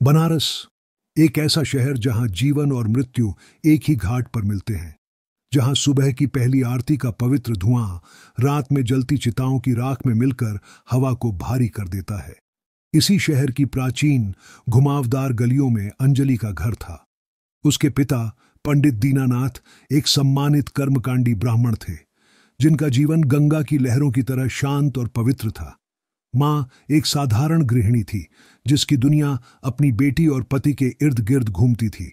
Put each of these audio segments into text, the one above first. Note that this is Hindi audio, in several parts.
बनारस, एक ऐसा शहर जहां जीवन और मृत्यु एक ही घाट पर मिलते हैं, जहां सुबह की पहली आरती का पवित्र धुआं रात में जलती चिताओं की राख में मिलकर हवा को भारी कर देता है। इसी शहर की प्राचीन घुमावदार गलियों में अंजलि का घर था। उसके पिता पंडित दीनानाथ एक सम्मानित कर्मकांडी ब्राह्मण थे, जिनका जीवन गंगा की लहरों की तरह शांत और पवित्र था। माँ एक साधारण गृहिणी थी, जिसकी दुनिया अपनी बेटी और पति के इर्द गिर्द घूमती थी।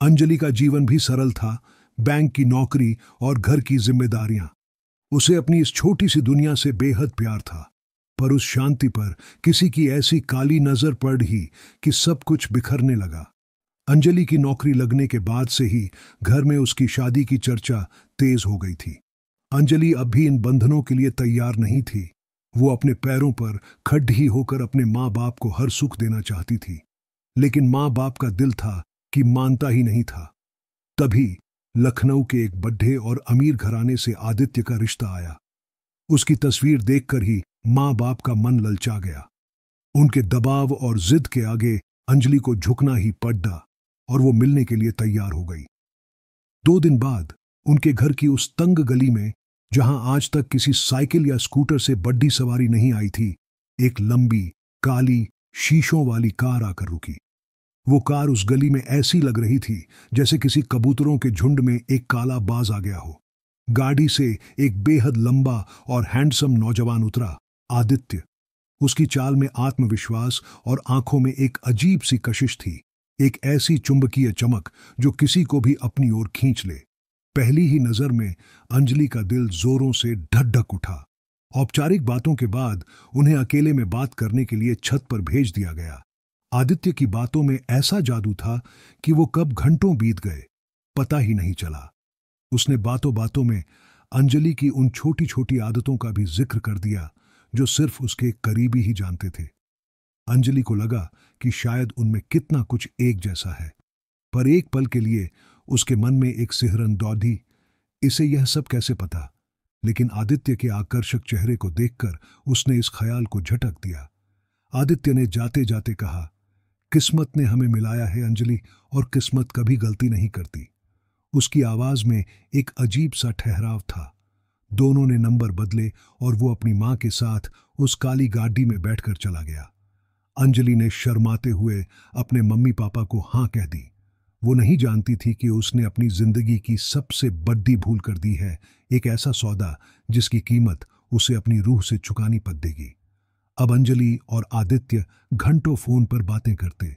अंजलि का जीवन भी सरल था, बैंक की नौकरी और घर की जिम्मेदारियां। उसे अपनी इस छोटी सी दुनिया से बेहद प्यार था, पर उस शांति पर किसी की ऐसी काली नजर पड़ ही कि सब कुछ बिखरने लगा। अंजलि की नौकरी लगने के बाद से ही घर में उसकी शादी की चर्चा तेज हो गई थी। अंजलि अब भी इन बंधनों के लिए तैयार नहीं थी। वो अपने पैरों पर खड़ी होकर अपने माँ बाप को हर सुख देना चाहती थी, लेकिन माँ बाप का दिल था कि मानता ही नहीं था। तभी लखनऊ के एक बड्ढे और अमीर घराने से आदित्य का रिश्ता आया। उसकी तस्वीर देखकर ही माँ बाप का मन ललचा गया। उनके दबाव और जिद के आगे अंजलि को झुकना ही पड़ा और वो मिलने के लिए तैयार हो गई। 2 दिन बाद उनके घर की उस तंग गली में, जहां आज तक किसी साइकिल या स्कूटर से बड्डी सवारी नहीं आई थी, एक लंबी काली शीशों वाली कार आकर रुकी। वो कार उस गली में ऐसी लग रही थी जैसे किसी कबूतरों के झुंड में एक काला बाज आ गया हो। गाड़ी से एक बेहद लंबा और हैंडसम नौजवान उतरा, आदित्य। उसकी चाल में आत्मविश्वास और आंखों में एक अजीब सी कशिश थी, एक ऐसी चुंबकीय चमक जो किसी को भी अपनी ओर खींच ले। पहली ही नजर में अंजलि का दिल जोरों से धक-धक उठा। औपचारिक बातों के बाद उन्हें अकेले में बात करने के लिए छत पर भेज दिया गया। आदित्य की बातों में ऐसा जादू था कि वो कब घंटों बीत गए पता ही नहीं चला। उसने बातों बातों में अंजलि की उन छोटी छोटी आदतों का भी जिक्र कर दिया जो सिर्फ उसके करीबी ही जानते थे। अंजलि को लगा कि शायद उनमें कितना कुछ एक जैसा है, पर एक पल के लिए उसके मन में एक सिहरन दौड़ी। इसे यह सब कैसे पता? लेकिन आदित्य के आकर्षक चेहरे को देखकर उसने इस ख्याल को झटक दिया। आदित्य ने जाते जाते कहा, किस्मत ने हमें मिलाया है अंजलि, और किस्मत कभी गलती नहीं करती। उसकी आवाज में एक अजीब सा ठहराव था। दोनों ने नंबर बदले और वो अपनी मां के साथ उस काली गाड़ी में बैठकर चला गया। अंजलि ने शर्माते हुए अपने मम्मी पापा को हां कह दी। वो नहीं जानती थी कि उसने अपनी जिंदगी की सबसे बड़ी भूल कर दी है, एक ऐसा सौदा जिसकी कीमत उसे अपनी रूह से चुकानी पड़ेगी। अब अंजलि और आदित्य घंटों फोन पर बातें करते।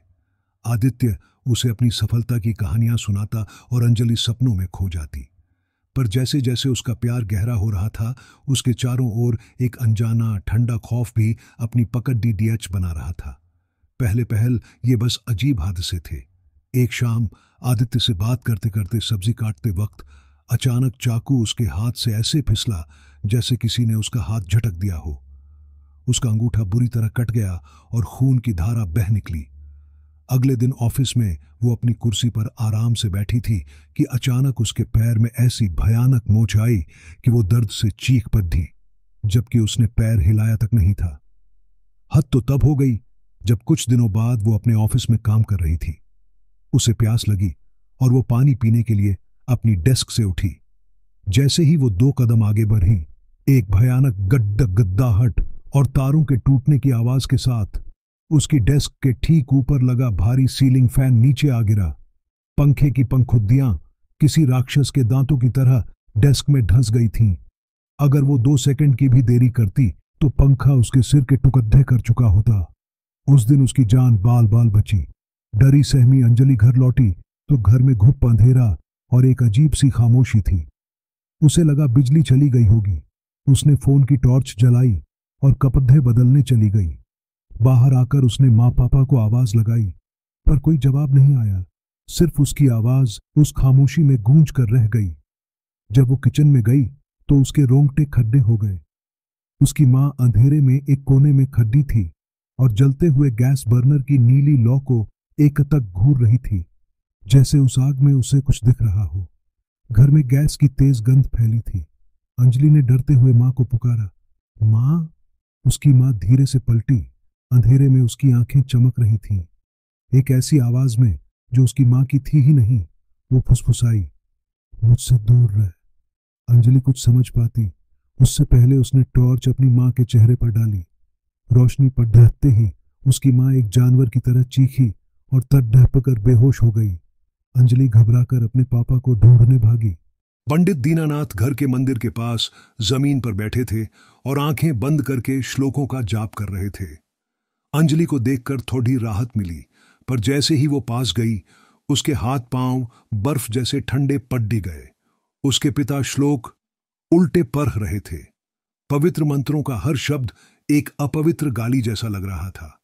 आदित्य उसे अपनी सफलता की कहानियां सुनाता और अंजलि सपनों में खो जाती। पर जैसे जैसे उसका प्यार गहरा हो रहा था, उसके चारों ओर एक अनजाना ठंडा खौफ भी अपनी पकड़ डीडीएच बना रहा था। पहले पहल ये बस अजीब हादसे थे। एक शाम आदित्य से बात करते करते सब्जी काटते वक्त अचानक चाकू उसके हाथ से ऐसे फिसला जैसे किसी ने उसका हाथ झटक दिया हो। उसका अंगूठा बुरी तरह कट गया और खून की धारा बह निकली। अगले दिन ऑफिस में वो अपनी कुर्सी पर आराम से बैठी थी कि अचानक उसके पैर में ऐसी भयानक मोच आई कि वो दर्द से चीख पड़ी, जबकि उसने पैर हिलाया तक नहीं था। हद तो तब हो गई जब कुछ दिनों बाद वो अपने ऑफिस में काम कर रही थी। उसे प्यास लगी और वो पानी पीने के लिए अपनी डेस्क से उठी। जैसे ही वो 2 कदम आगे बढ़ी, एक भयानक गद्दाहट और तारों के टूटने की आवाज के साथ उसकी डेस्क के ठीक ऊपर लगा भारी सीलिंग फैन नीचे आ गिरा। पंखे की पंखुद्दियां किसी राक्षस के दांतों की तरह डेस्क में धंस गई थीं। अगर वो 2 सेकंड की भी देरी करती तो पंखा उसके सिर के टुकड़े कर चुका होता। उस दिन उसकी जान बाल बाल बची। डरी सहमी अंजलि घर लौटी तो घर में घुप अंधेरा और एक अजीब सी खामोशी थी। उसे लगा बिजली चली गई होगी। उसने फोन की टॉर्च जलाई और कपड़े बदलने चली गई। बाहर आकर उसने माँ पापा को आवाज लगाई, पर कोई जवाब नहीं आया। सिर्फ उसकी आवाज उस खामोशी में गूंज कर रह गई। जब वो किचन में गई तो उसके रोंगटे खड्डे हो गए। उसकी माँ अंधेरे में एक कोने में खड़ी थी और जलते हुए गैस बर्नर की नीली लौ को एकटक घूर रही थी, जैसे उस आग में उसे कुछ दिख रहा हो। घर में गैस की तेज गंध फैली थी। अंजलि ने डरते हुए माँ को पुकारा, माँ। उसकी माँ धीरे से पलटी। अंधेरे में उसकी आंखें चमक रही थीं। एक ऐसी आवाज में जो उसकी माँ की थी ही नहीं, वो फुसफुसाई, मुझसे दूर रह। अंजलि कुछ समझ पाती उससे पहले उसने टॉर्च अपनी माँ के चेहरे पर डाली। रोशनी पर ढहते ही उसकी माँ एक जानवर की तरह चीखी और तब ढहकर बेहोश हो गई। अंजलि घबराकर अपने पापा को ढूंढने भागी। पंडित दीनानाथ घर के मंदिर के पास जमीन पर बैठे थे और आंखें बंद करके श्लोकों का जाप कर रहे थे। अंजलि को देखकर थोड़ी राहत मिली, पर जैसे ही वो पास गई उसके हाथ पांव बर्फ जैसे ठंडे पड़ गए। उसके पिता श्लोक उल्टे पढ़ रहे थे। पवित्र मंत्रों का हर शब्द एक अपवित्र गाली जैसा लग रहा था।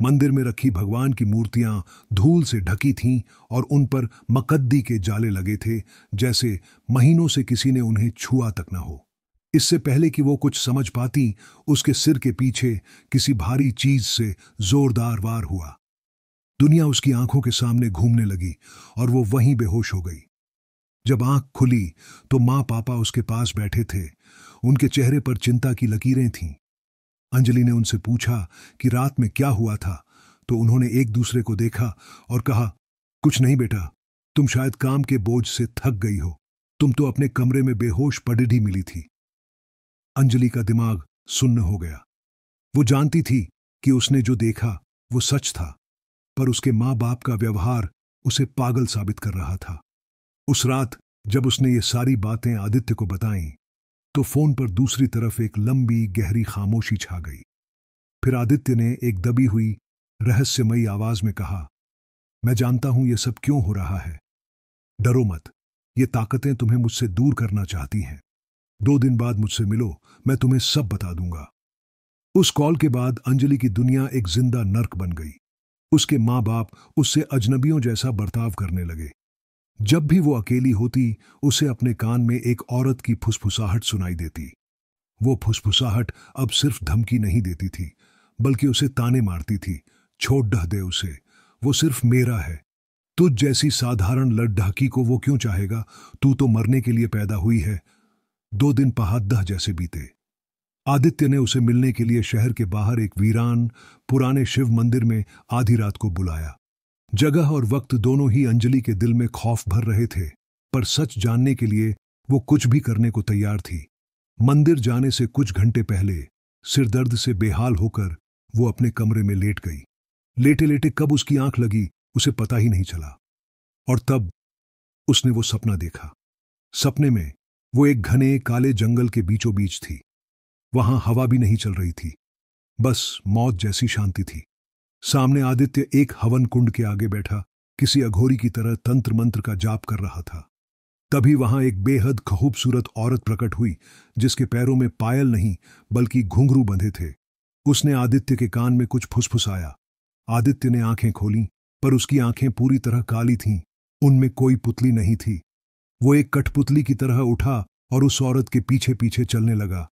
मंदिर में रखी भगवान की मूर्तियां धूल से ढकी थीं और उन पर मकद्दी के जाले लगे थे, जैसे महीनों से किसी ने उन्हें छुआ तक न हो। इससे पहले कि वो कुछ समझ पाती, उसके सिर के पीछे किसी भारी चीज से जोरदार वार हुआ। दुनिया उसकी आंखों के सामने घूमने लगी और वो वहीं बेहोश हो गई। जब आंख खुली तो माँ पापा उसके पास बैठे थे। उनके चेहरे पर चिंता की लकीरें थीं। अंजलि ने उनसे पूछा कि रात में क्या हुआ था, तो उन्होंने एक दूसरे को देखा और कहा, कुछ नहीं बेटा, तुम शायद काम के बोझ से थक गई हो। तुम तो अपने कमरे में बेहोश पड़ी मिली थी। अंजलि का दिमाग सुन्न हो गया। वो जानती थी कि उसने जो देखा वो सच था, पर उसके माँ बाप का व्यवहार उसे पागल साबित कर रहा था। उस रात जब उसने ये सारी बातें आदित्य को बताईं, तो फोन पर दूसरी तरफ एक लंबी गहरी खामोशी छा गई। फिर आदित्य ने एक दबी हुई रहस्यमयी आवाज में कहा, मैं जानता हूं ये सब क्यों हो रहा है। डरो मत, ये ताकतें तुम्हें मुझसे दूर करना चाहती हैं। 2 दिन बाद मुझसे मिलो, मैं तुम्हें सब बता दूंगा। उस कॉल के बाद अंजलि की दुनिया एक जिंदा नर्क बन गई। उसके माँ बाप उससे अजनबियों जैसा बर्ताव करने लगे। जब भी वो अकेली होती, उसे अपने कान में एक औरत की फुसफुसाहट सुनाई देती। वो फुसफुसाहट अब सिर्फ धमकी नहीं देती थी, बल्कि उसे ताने मारती थी, छोड़ ढह दे उसे, वो सिर्फ मेरा है। तुझ जैसी साधारण लड़ढाकी को वो क्यों चाहेगा, तू तो मरने के लिए पैदा हुई है। 2 दिन पहाड़ जैसे बीते। आदित्य ने उसे मिलने के लिए शहर के बाहर एक वीरान पुराने शिव मंदिर में आधी रात को बुलाया। जगह और वक्त दोनों ही अंजलि के दिल में खौफ भर रहे थे, पर सच जानने के लिए वो कुछ भी करने को तैयार थी। मंदिर जाने से कुछ घंटे पहले सिरदर्द से बेहाल होकर वो अपने कमरे में लेट गई। लेटे लेटे कब उसकी आंख लगी उसे पता ही नहीं चला। और तब उसने वो सपना देखा। सपने में वो एक घने काले जंगल के बीचों बीच थी। वहां हवा भी नहीं चल रही थी, बस मौत जैसी शांति थी। सामने आदित्य एक हवन कुंड के आगे बैठा किसी अघोरी की तरह तंत्र मंत्र का जाप कर रहा था। तभी वहां एक बेहद खूबसूरत औरत प्रकट हुई, जिसके पैरों में पायल नहीं बल्कि घुंघरू बंधे थे। उसने आदित्य के कान में कुछ फुसफुसाया। आदित्य ने आंखें खोलीं, पर उसकी आंखें पूरी तरह काली थीं। उनमें कोई पुतली नहीं थी। वो एक कठपुतली की तरह उठा और उस औरत के पीछे पीछे चलने लगा।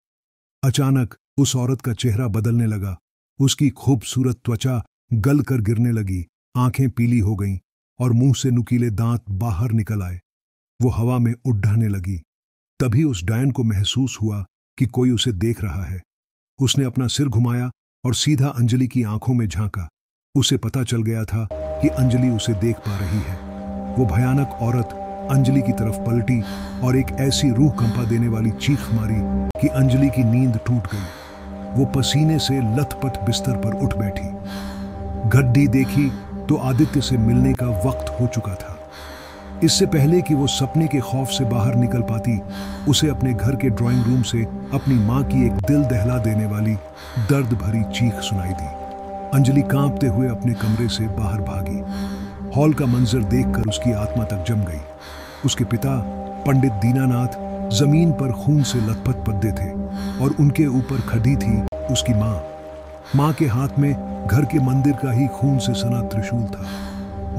अचानक उस औरत का चेहरा बदलने लगा। उसकी खूबसूरत त्वचा गल कर गिरने लगी, आंखें पीली हो गईं और मुंह से नुकीले दांत बाहर निकल आए। वो हवा में उड़ने लगी। तभी उस डायन को महसूस हुआ कि कोई उसे देख रहा है। उसने अपना सिर घुमाया और सीधा अंजलि की आंखों में झांका। उसे पता चल गया था कि अंजलि उसे देख पा रही है। वो भयानक औरत अंजलि की तरफ पलटी और एक ऐसी रूह कंपा देने वाली चीख मारी कि अंजलि की नींद टूट गई। वो पसीने से लथपथ बिस्तर पर उठ बैठी। घड़ी देखी तो आदित्य से मिलने का वक्त हो चुका था। इससे पहले कि वो सपने के खौफ से बाहर निकल पाती, उसे अपने घर के ड्राइंग रूम से अपनी माँ की एक दिल दहला देने वाली दर्द भरी चीख सुनाई दी। अंजलि कांपते हुए अपने कमरे से बाहर भागी। हॉल का मंजर देखकर उसकी आत्मा तक जम गई। उसके पिता पंडित दीनानाथ जमीन पर खून से लथपथ पड़े थे और उनके ऊपर खड़ी थी उसकी माँ के हाथ में घर के मंदिर का ही खून से सना त्रिशूल था।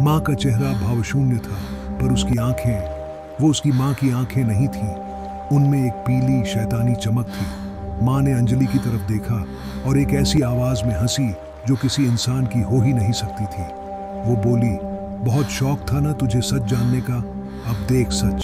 माँ का चेहरा भावशून्य था, पर उसकी आंखें, वो उसकी माँ की आंखें नहीं थीं। उनमें एक पीली शैतानी चमक थी। माँ ने अंजलि की तरफ देखा और एक ऐसी आवाज में हंसी जो किसी इंसान की हो ही नहीं सकती थी। वो बोली, बहुत शौक था ना तुझे सच जानने का, अब देख सच।